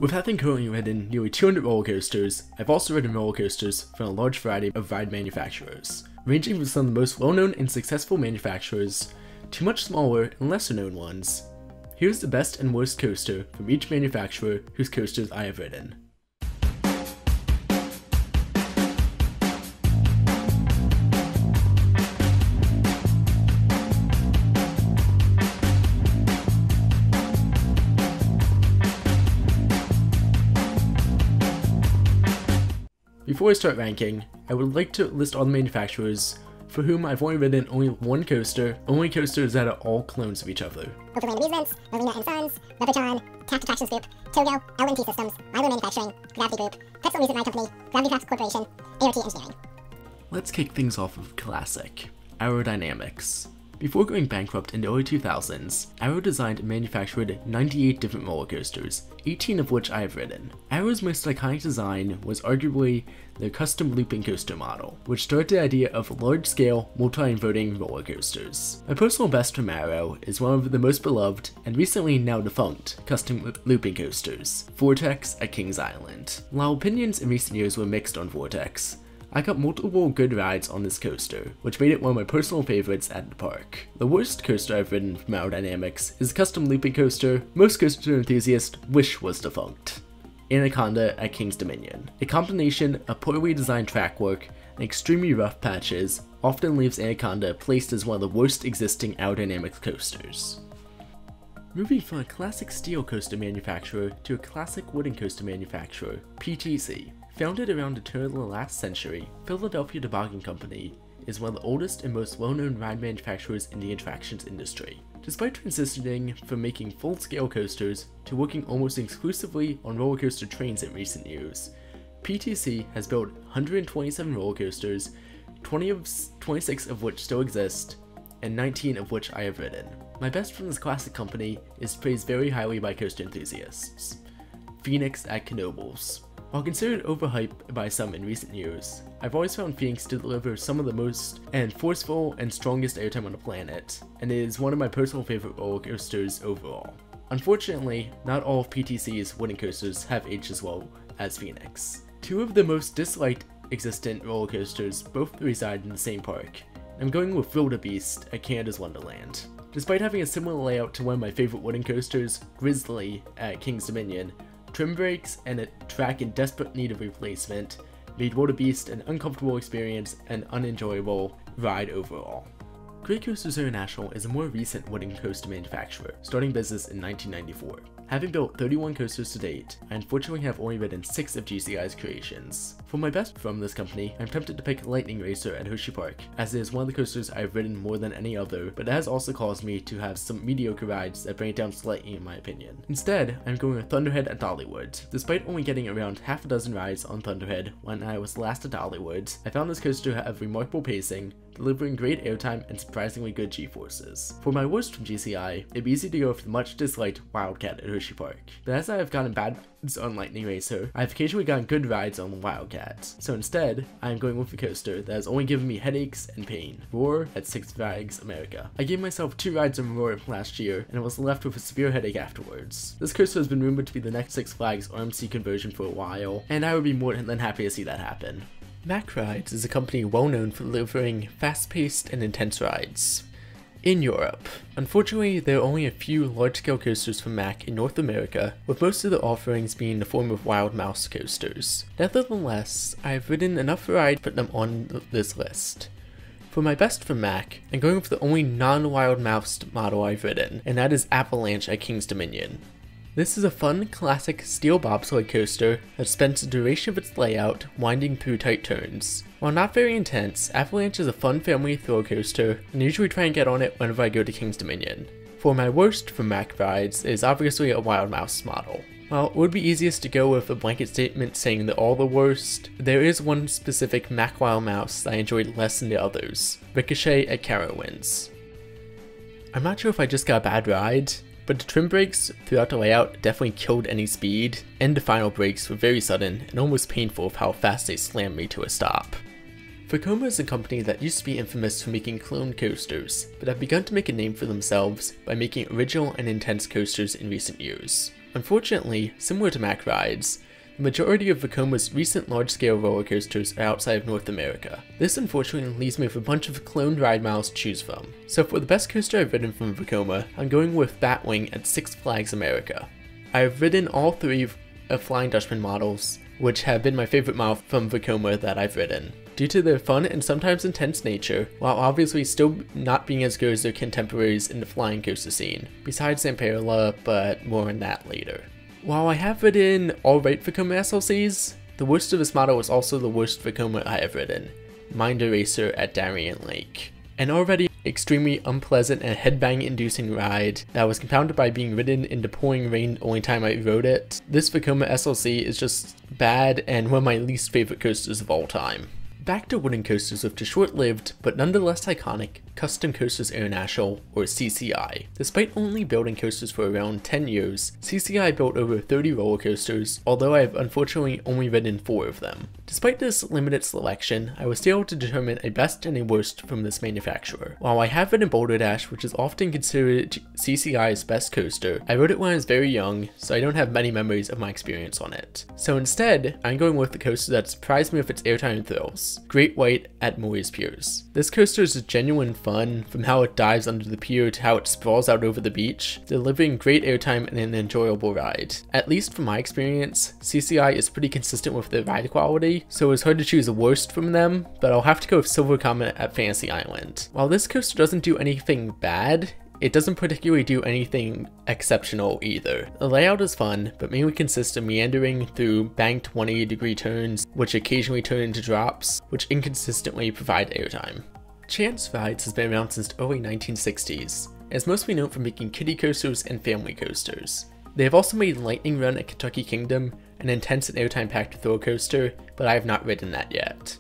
With having currently ridden nearly 200 roller coasters, I've also ridden roller coasters from a large variety of ride manufacturers, ranging from some of the most well-known and successful manufacturers to much smaller and lesser known ones. Here's the best and worst coaster from each manufacturer whose coasters I have ridden. Before I start ranking, I would like to list all the manufacturers for whom I've only ridden only one coaster, only coasters that are all clones of each other. Overland Amusements, Merlin and Sons, Leprechaun, Taft Attractions Group, Togo, LNT Systems, Wilde Manufacturing, Gravity Group, Pretzel Music Ride Company, Gravity Craft Corporation, ART Engineering. Let's kick things off with classic, Aerodynamics. Before going bankrupt in the early 2000s, Aero designed and manufactured 98 different roller coasters, 18 of which I have ridden. Aero's most iconic design was arguably their custom looping coaster model, which started the idea of large-scale, multi-inverting roller coasters. My personal best from Aero is one of the most beloved, and recently now defunct, custom looping coasters, Vortex at Kings Island. While opinions in recent years were mixed on Vortex, I got multiple good rides on this coaster, which made it one of my personal favorites at the park. The worst coaster I've ridden from Aerodynamics is a custom looping coaster most coaster enthusiasts wish was defunct, Anaconda at King's Dominion. A combination of poorly designed track work and extremely rough patches often leaves Anaconda placed as one of the worst existing Aerodynamics coasters. Moving from a classic steel coaster manufacturer to a classic wooden coaster manufacturer, PTC. Founded around the turn of the last century, Philadelphia Toboggan Company is one of the oldest and most well-known ride manufacturers in the attractions industry. Despite transitioning from making full-scale coasters to working almost exclusively on roller coaster trains in recent years, PTC has built 127 roller coasters, 26 of which still exist, and 19 of which I have ridden. My best from this classic company is praised very highly by coaster enthusiasts, Phoenix at Knoebels. While considered overhyped by some in recent years, I've always found Phoenix to deliver some of the most and forceful and strongest airtime on the planet, and it is one of my personal favorite roller coasters overall. Unfortunately, not all of PTC's wooden coasters have aged as well as Phoenix. Two of the most disliked existent roller coasters both reside in the same park. I'm going with Wildebeest at Canada's Wonderland. Despite having a similar layout to one of my favorite wooden coasters, Grizzly at King's Dominion, trim brakes and a track in desperate need of replacement made Wildebeest an uncomfortable experience and unenjoyable ride overall. Great Coasters International is a more recent wooden coaster manufacturer, starting business in 1994. Having built 31 coasters to date, I unfortunately have only ridden 6 of GCI's creations. For my best from this company, I'm tempted to pick Lightning Racer at Hershey Park, as it is one of the coasters I've ridden more than any other, but it has also caused me to have some mediocre rides that bring it down slightly in my opinion. Instead, I'm going with Thunderhead at Dollywood. Despite only getting around half a dozen rides on Thunderhead when I was last at Dollywood, I found this coaster to have remarkable pacing, delivering great airtime and surprisingly good G-forces. For my worst from GCI, it'd be easy to go for the much disliked Wildcat at Hershey Park. But as I have gotten bad rides on Lightning Racer, I've occasionally gotten good rides on Wildcat. So instead, I am going with a coaster that has only given me headaches and pain, Roar at Six Flags America. I gave myself 2 rides on Roar last year and was left with a severe headache afterwards. This coaster has been rumored to be the next Six Flags RMC conversion for a while, and I would be more than happy to see that happen. MACK Rides is a company well known for delivering fast-paced and intense rides. In Europe, unfortunately there are only a few large-scale coasters from MACK in North America, with most of the offerings being in the form of Wild Mouse coasters. Nevertheless, I have ridden enough rides to put them on this list. For my best from MACK, I'm going with the only non-Wild Mouse model I've ridden, and that is Avalanche at King's Dominion. This is a fun, classic steel bobsled coaster that spends the duration of its layout winding through tight turns. While not very intense, Avalanche is a fun family thrill coaster, and I usually try and get on it whenever I go to King's Dominion. For my worst from MACK rides is obviously a Wild Mouse model. While it would be easiest to go with a blanket statement saying that all the worst, there is one specific MACK Wild Mouse that I enjoyed less than the others, Ricochet at Carowinds. I'm not sure if I just got a bad ride, but the trim brakes throughout the layout definitely killed any speed, and the final brakes were very sudden and almost painful with how fast they slammed me to a stop. Vekoma is a company that used to be infamous for making clone coasters, but have begun to make a name for themselves by making original and intense coasters in recent years. Unfortunately, similar to MACK rides, the majority of Vekoma's recent large-scale roller coasters are outside of North America. This unfortunately leaves me with a bunch of cloned ride miles to choose from. So for the best coaster I've ridden from Vekoma, I'm going with Batwing at Six Flags America. I have ridden all three of Flying Dutchman models, which have been my favorite model from Vekoma that I've ridden, due to their fun and sometimes intense nature, while obviously still not being as good as their contemporaries in the flying coaster scene, besides Zamperla, but more on that later. While I have ridden alright Vekoma SLCs, the worst of this model is also the worst Vekoma I have ridden, Mind Eraser at Darien Lake. An already extremely unpleasant and headbang inducing ride that was compounded by being ridden in the pouring rain the only time I rode it. This Vekoma SLC is just bad and one of my least favorite coasters of all time. Back to wooden coasters with the short-lived, but nonetheless iconic, Custom Coasters International, or CCI. Despite only building coasters for around 10 years, CCI built over 30 roller coasters, although I have unfortunately only ridden 4 of them. Despite this limited selection, I was still able to determine a best and a worst from this manufacturer. While I have ridden Boulder Dash, which is often considered CCI's best coaster, I rode it when I was very young, so I don't have many memories of my experience on it. So instead, I'm going with the coaster that surprised me with its Airtime Thrills, Great White at Moore's Piers. This coaster is genuine fun, from how it dives under the pier to how it sprawls out over the beach, delivering great airtime and an enjoyable ride. At least from my experience, CCI is pretty consistent with their ride quality, so it's hard to choose the worst from them, but I'll have to go with Silver Comet at Fantasy Island. While this coaster doesn't do anything bad, it doesn't particularly do anything exceptional either. The layout is fun, but mainly consists of meandering through banked 180-degree turns, which occasionally turn into drops, which inconsistently provide airtime. Chance Rides has been around since the early 1960s, and is mostly known for making kiddie coasters and family coasters. They have also made Lightning Run at Kentucky Kingdom, an intense and airtime-packed thrill coaster, but I have not ridden that yet.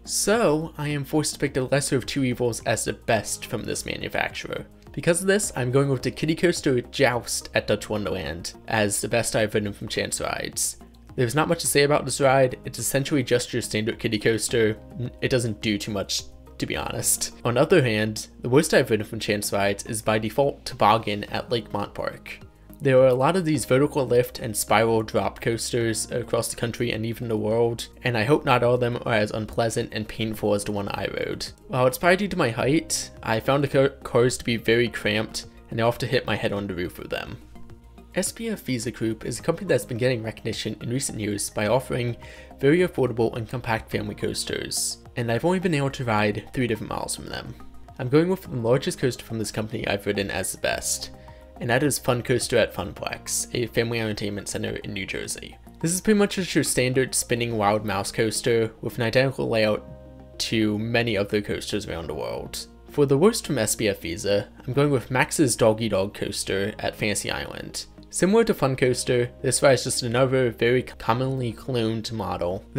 So, I am forced to pick the lesser of two evils as the best from this manufacturer. Because of this, I'm going with the kiddie coaster Joust at Dutch Wonderland as the best I've ridden from Chance Rides. There's not much to say about this ride, it's essentially just your standard kiddie coaster. It doesn't do too much, to be honest. On the other hand, the worst I've ridden from Chance Rides is by default Toboggan at Lakemont Park. There are a lot of these vertical lift and spiral drop coasters across the country and even the world, and I hope not all of them are as unpleasant and painful as the one I rode. While it's probably due to my height, I found the cars to be very cramped, and I often hit my head on the roof of them. SBFVSA Group is a company that's been getting recognition in recent years by offering very affordable and compact family coasters, and I've only been able to ride 3 different models from them. I'm going with the largest coaster from this company I've ridden as the best, and that is Fun Coaster at Funplex, a family entertainment center in New Jersey. This is pretty much just your standard spinning wild mouse coaster with an identical layout to many other coasters around the world. For the worst from SBFVSA, I'm going with Max's Doggy Dog coaster at Fantasy Island. Similar to Fun Coaster, this ride is just another very commonly cloned model. In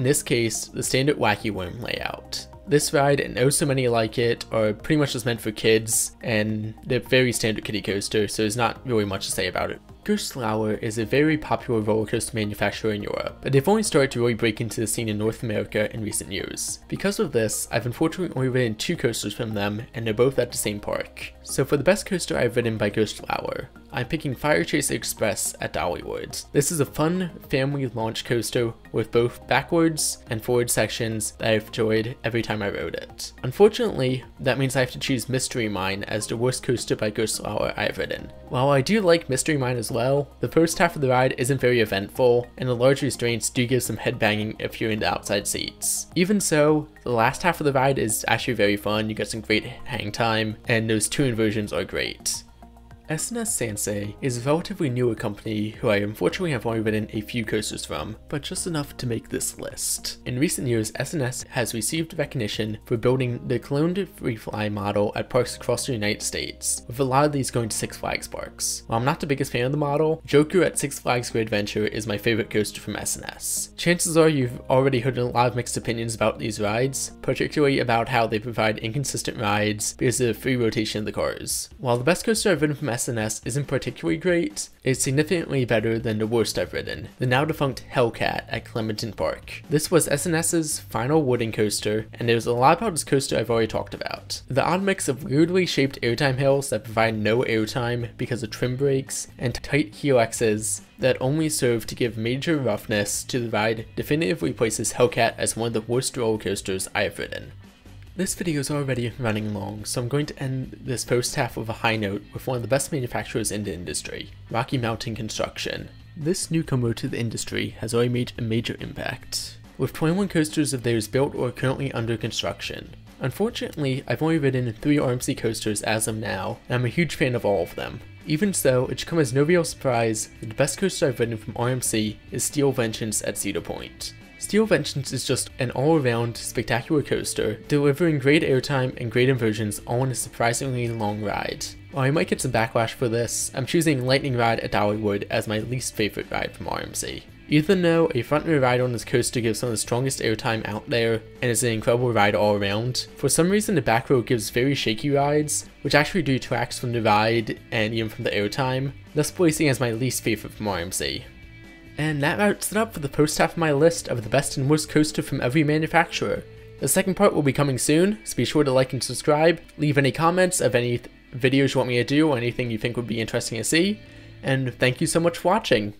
this case, the standard Wacky Worm layout. This ride and oh so many like it are pretty much just meant for kids, and they're very standard kiddie coaster, so there's not really much to say about it. Gerstlauer is a very popular roller coaster manufacturer in Europe, but they've only started to really break into the scene in North America in recent years. Because of this, I've unfortunately only ridden 2 coasters from them, and they're both at the same park. So for the best coaster I've ridden by Gerstlauer, I'm picking FireChaser Express at Coliwood. This is a fun family launch coaster with both backwards and forward sections that I've enjoyed every time I rode it. Unfortunately, that means I have to choose Mystery Mine as the worst coaster by Gerstlauer I've ridden. While I do like Mystery Mine as well, the first half of the ride isn't very eventful, and the large restraints do give some headbanging if you're in the outside seats. Even so, the last half of the ride is actually very fun, you get some great hang time, and those 2 inversions are great. S&S Sansei is a relatively newer company who I unfortunately have only ridden a few coasters from, but just enough to make this list. In recent years, S&S has received recognition for building the cloned Free Fly model at parks across the United States, with a lot of these going to Six Flags parks. While I'm not the biggest fan of the model, Joker at Six Flags Great Adventure is my favorite coaster from S&S. Chances are you've already heard a lot of mixed opinions about these rides, particularly about how they provide inconsistent rides because of the free rotation of the cars. While the best coaster I've ridden from SNS isn't particularly great, it's significantly better than the worst I've ridden, the now defunct Hellcat at Clementon Park. This was SNS's final wooden coaster, and there's a lot about this coaster I've already talked about. The odd mix of weirdly shaped airtime hills that provide no airtime because of trim brakes, and tight helixes that only serve to give major roughness to the ride definitively places Hellcat as one of the worst roller coasters I have ridden. This video is already running long, so I'm going to end this first half with a high note with one of the best manufacturers in the industry, Rocky Mountain Construction. This newcomer to the industry has already made a major impact, with 21 coasters of theirs built or currently under construction. Unfortunately, I've only ridden 3 RMC coasters as of now, and I'm a huge fan of all of them. Even so, it should come as no real surprise that the best coaster I've ridden from RMC is Steel Vengeance at Cedar Point. Steel Vengeance is just an all-around spectacular coaster, delivering great airtime and great inversions all in a surprisingly long ride. While I might get some backlash for this, I'm choosing Lightning Ride at Dollywood as my least favorite ride from RMC. Even though a front rear ride on this coaster gives some of the strongest airtime out there and is an incredible ride all around, for some reason the back row gives very shaky rides, which actually detracts from the ride and even from the airtime, thus placing as my least favorite from RMC. And that wraps it up for the first half of my list of the best and worst coaster from every manufacturer. The second part will be coming soon, so be sure to like and subscribe, leave any comments of any videos you want me to do or anything you think would be interesting to see, and thank you so much for watching.